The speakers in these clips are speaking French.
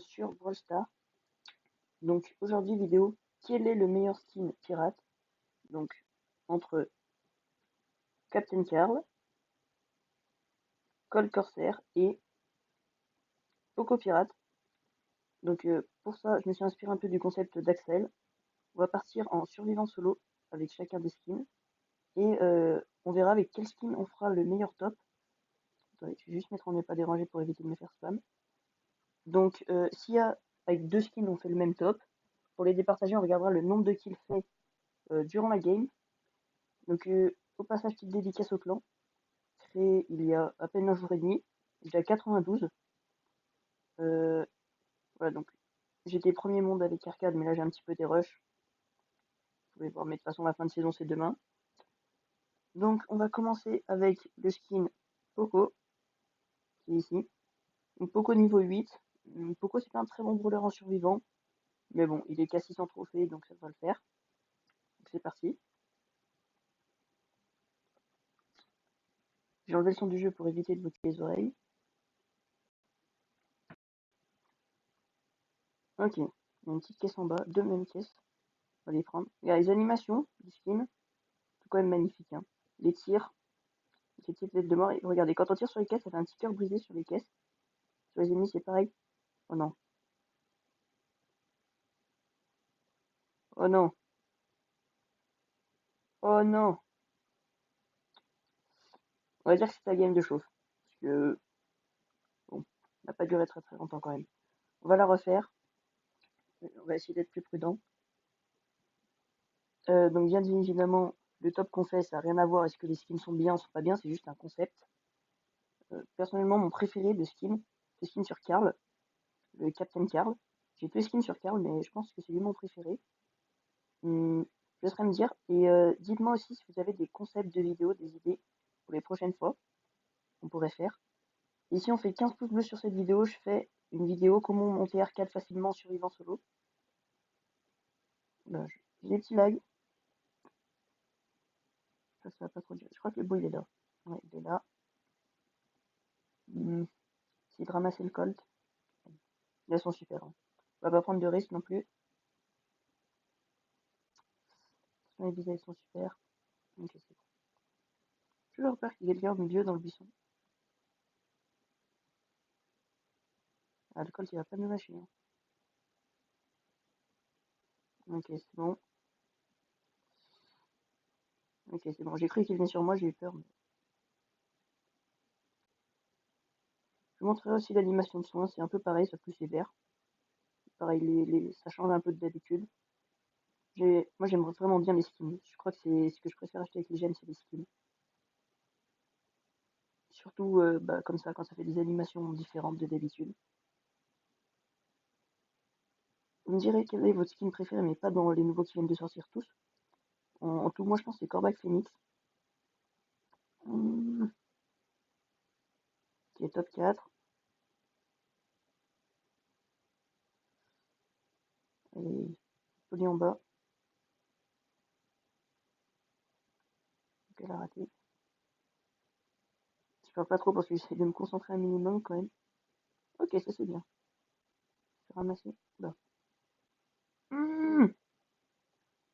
sur Brawl Stars. Donc aujourd'hui vidéo, quel est le meilleur skin pirate? Donc entre Captain Carl, Colt Corsair et Poco Pirate. Donc pour ça, je me suis inspiré un peu du concept d'Axel. On va partir en survivant solo avec chacun des skins. Et on verra avec quel skin on fera le meilleur top. Attendez, je vais juste mettre en ne pas déranger pour éviter de me faire spam. Donc s'il y a avec deux skins on fait le même top, pour les départager on regardera le nombre de kills faits durant la game. Donc au passage, petite dédicace au clan, créé il y a à peine un jour et demi, déjà 92. Voilà, donc j'étais premier monde avec arcade, mais là j'ai un petit peu des rushs. Vous pouvez voir, mais de toute façon la fin de saison c'est demain. Donc on va commencer avec le skin Poco, qui est ici. Donc Poco niveau 8. Poco c'est pas un très bon brawler en survivant, mais bon, il est qu'à 600 trophées, donc ça va le faire. Donc c'est parti. J'ai enlevé le son du jeu pour éviter de vous tuer les oreilles. Ok, il y a une petite caisse en bas, deux mêmes caisses. On va les prendre. Regarde, les animations du skin, c'est quand même magnifique. Hein. Les tirs, ces petites têtes de mort. Et regardez, quand on tire sur les caisses, ça fait un petit cœur brisé sur les caisses. Sur les ennemis, c'est pareil. Oh non. Oh non. Oh non. On va dire que c'est la game de chauffe. Parce que, bon, ça n'a pas duré très très longtemps quand même. On va la refaire. On va essayer d'être plus prudent. Donc bien évidemment, le top qu'on fait, ça n'a rien à voir. Est-ce que les skins sont bien ou sont pas bien? C'est juste un concept. Personnellement, mon préféré de skin, c'est le skin sur Carl, le Captain Carl. J'ai peu de skins sur Carl, mais je pense que c'est lui mon préféré. Je laisserai me dire. Et dites-moi aussi si vous avez des concepts de vidéos, des idées pour les prochaines fois qu'on pourrait faire. Et si on fait 15 pouces bleus sur cette vidéo, je fais une vidéo comment monter arcade facilement en survivant solo. Là, j'ai des petits lags. Ça va pas trop durer. Je crois que le beau il est là. Ouais, il est là. C'est de ramasser le colt. Elles sont super. Hein. On va pas prendre de risque non plus. Les visées sont super. Ok, c'est bon. J'ai toujours peur qu'il y ait quelqu'un au milieu dans le buisson. Ah, le colt il va pas nous lâcher. Hein. Ok, c'est bon. Ok, c'est bon. J'ai cru qu'il venait sur moi, j'ai eu peur. Mais... je vous montrerai aussi l'animation de soin. C'est un peu pareil, sauf que c'est vert. Pareil, ça change un peu de d'habitude. Moi, j'aimerais vraiment bien les skins. Je crois que c'est ce que je préfère acheter avec les gemmes, c'est les skins. Surtout comme ça, quand ça fait des animations différentes de d'habitude. Vous me direz quel est votre skin préféré, mais pas dans les nouveaux qui viennent de sortir tous. En tout, moi, je pense que c'est Corbac Phoenix. Hum, qui est top 4. Et poli en bas. Donc elle a raté. Je parle pas trop parce que j'essaie de me concentrer un minimum quand même. Ok, ça c'est bien. Je vais ramasser. Là. Hum,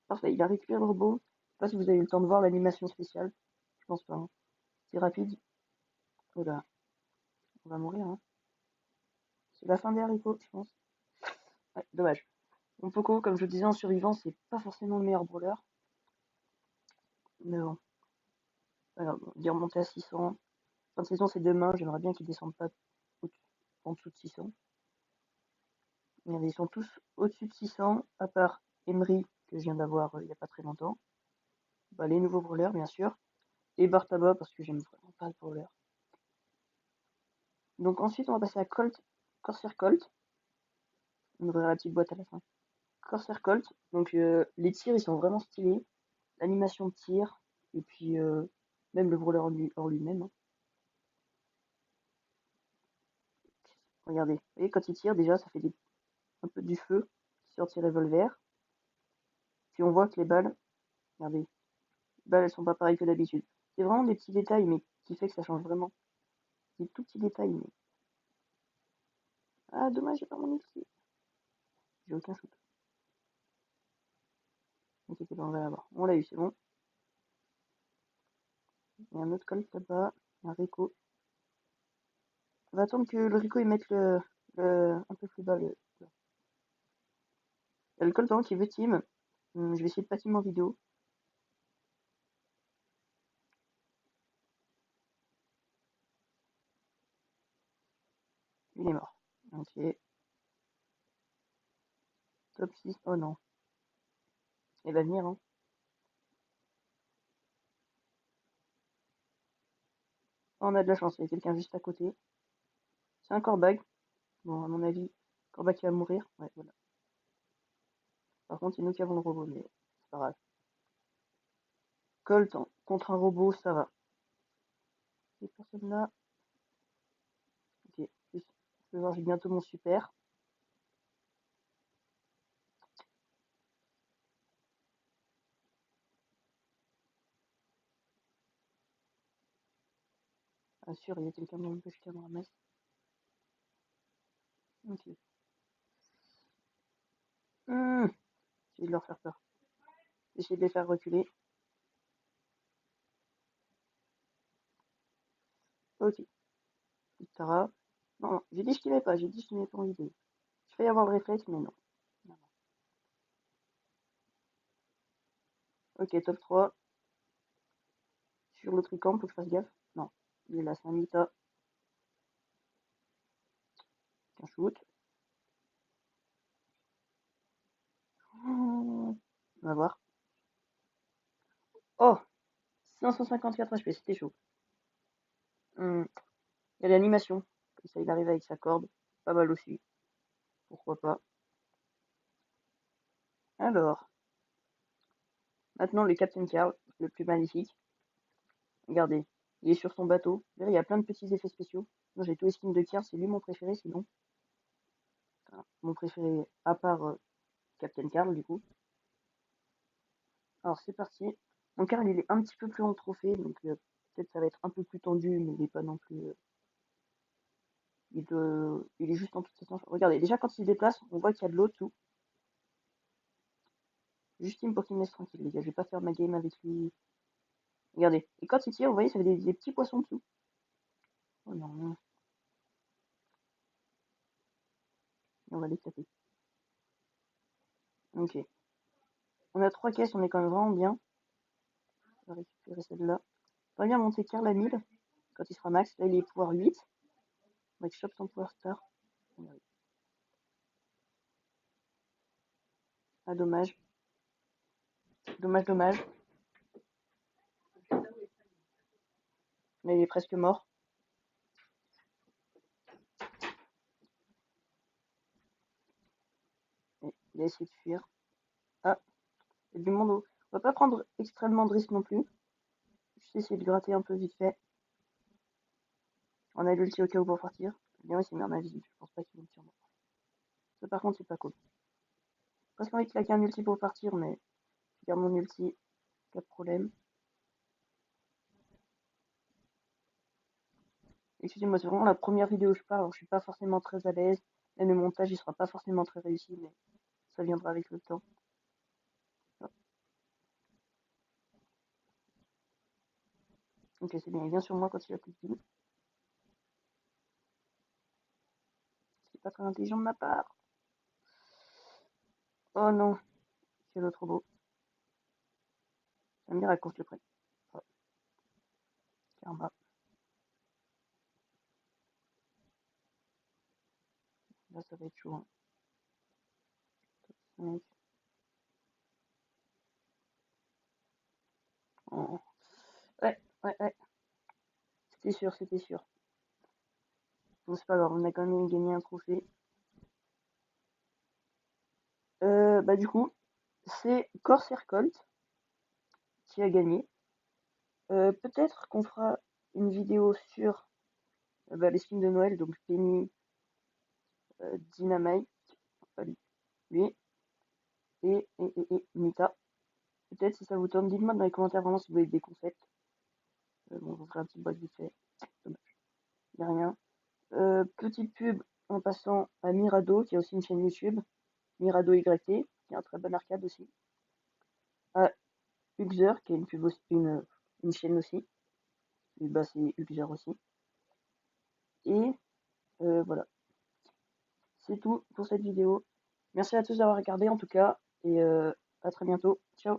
parfait, il a récupéré le robot. Je sais pas si vous avez eu le temps de voir l'animation spéciale. Je pense pas. Hein. C'est rapide. Oh là, on va mourir. Hein. C'est la fin des haricots, je pense. Ouais, dommage. Mon Poco, comme je vous disais, en survivant, c'est pas forcément le meilleur brawler. Mais bon, alors, il est remonté à 600. Fin de saison, c'est demain. J'aimerais bien qu'ils descendent pas en dessous de 600. Regardez, ils sont tous au-dessus de 600, à part Emery, que je viens d'avoir il y a pas très longtemps. Bah, les nouveaux brawlers, bien sûr. Et Bartaba, parce que j'aime vraiment pas le brawler. Donc ensuite, on va passer à Colt, Corsair Colt. On ouvrira la petite boîte à la fin. Corsair Colt. Donc les tirs, ils sont vraiment stylés. L'animation de tir, et puis même le brawler en lui-même. Hein. Regardez, vous voyez, quand il tire, déjà, ça fait un peu du feu qui sort de ses revolvers. Puis on voit que les balles, regardez, les balles, elles sont pas pareilles que d'habitude. C'est vraiment des petits détails, mais qui fait que ça change vraiment. Des tout petits détails, mais Ah, dommage, j'ai pas mon ulti. J'ai aucun shoot. N'inquiétez pas, on va l'avoir. On l'a eu, c'est bon. Il y a un autre Colt là-bas. Un Rico. On va attendre que le Rico il mette un peu plus bas. Il y a le Colt en haut qui veut team. Je vais essayer de pas team en vidéo. Il est mort. Ok. Top 6. Oh non. Il va venir, hein. Oh, on a de la chance, il y a quelqu'un juste à côté. C'est un Corbac. Bon, à mon avis, Corbac il va mourir. Ouais, voilà. Par contre, c'est nous qui avons le robot, mais c'est pas grave. Colt contre un robot, ça va. Ces personnes-là. Ok. Je vais voir, j'ai bientôt mon super. Bien sûr, il y a quelqu'un dans le bush qui me ramasse. Ok. J'ai de leur faire peur. Essayer de les faire reculer. Ok. Tara. Non, non, j'ai dit que je t'aimais pas, j'ai dit que je t'aimais pas en vidéo. Je vais y avoir le réflexe, mais non. Non, non. Ok, top 3. Sur le tricamp, faut que je fasse gaffe. Non. Il est là, c'est un Nita. Un shoot. On va voir. Oh, 554 HP, c'était chaud. Il y a l'animation. Comme ça, il arrive avec sa corde. Pas mal aussi. Pourquoi pas. Alors, maintenant le Captain Carl, le plus magnifique. Regardez, il est sur son bateau. Là, il y a plein de petits effets spéciaux. Moi, j'ai tous les skins de Carl, c'est lui mon préféré, sinon. Enfin, mon préféré, à part Captain Carl, du coup. Alors, c'est parti. Mon Carl, il est un petit peu plus en trophée, donc peut-être ça va être un peu plus tendu, mais il est pas non plus. Il est juste en toute essence. Regardez, déjà quand il se déplace, on voit qu'il y a de l'eau tout. Juste pour qu'il me laisse tranquille, les gars. Je vais pas faire ma game avec lui. Regardez. Et quand il tire, vous voyez, ça fait des petits poissons dessous. Oh non. Et on va l'éclater. Ok. On a 3 caisses, on est quand même vraiment bien. On va récupérer celle-là. On va bien monter Karl à 1000 quand il sera max. Là, il est pouvoir 8. On va chope son pouvoir star. Ah, dommage. Dommage, dommage. Mais il est presque mort. Et il a essayé de fuir. Ah, il y a du monde. On va pas prendre extrêmement de risques non plus. Juste essayer de gratter un peu vite fait. On a l'ulti au cas où pour partir. Bien, il s'est mis en invisible. Je pense pas qu'il me tire. Ça, par contre, c'est pas cool. Presque envie de claquer un ulti pour partir, mais je garde mon ulti. Pas de problème. Excusez-moi, c'est vraiment la première vidéo où je parle. Alors, je suis pas forcément très à l'aise. Même le montage, il sera pas forcément très réussi, mais ça viendra avec le temps. Ah. Ok, c'est bien. Il vient sur moi quand il a plus de kills. C'est pas très intelligent de ma part. Oh non, c'est l'autre robot. Ça me dire à cause le prenne. Oh, karma. Là, ça va être chaud. Hein. 5. Oh. Ouais, ouais, ouais. C'était sûr, c'était sûr. Bon, c'est pas grave, on a quand même gagné un trophée. Bah du coup, c'est Corsair Colt qui a gagné. Peut-être qu'on fera une vidéo sur bah, les skins de Noël, donc Penny, Dynamite, pas lui, et Nita. Peut-être si ça vous tente, dites-moi dans les commentaires vraiment si vous avez des concepts. Bon, je vous ferai un petit boîte vite fait. Dommage. Y a rien. Petite pub en passant à Mirado, qui a aussi une chaîne YouTube, Mirado YT, qui est un très bon arcade aussi, à Uxer, qui a une chaîne aussi, et bah c'est Uxer aussi, et voilà, c'est tout pour cette vidéo. Merci à tous d'avoir regardé en tout cas, et à très bientôt, ciao.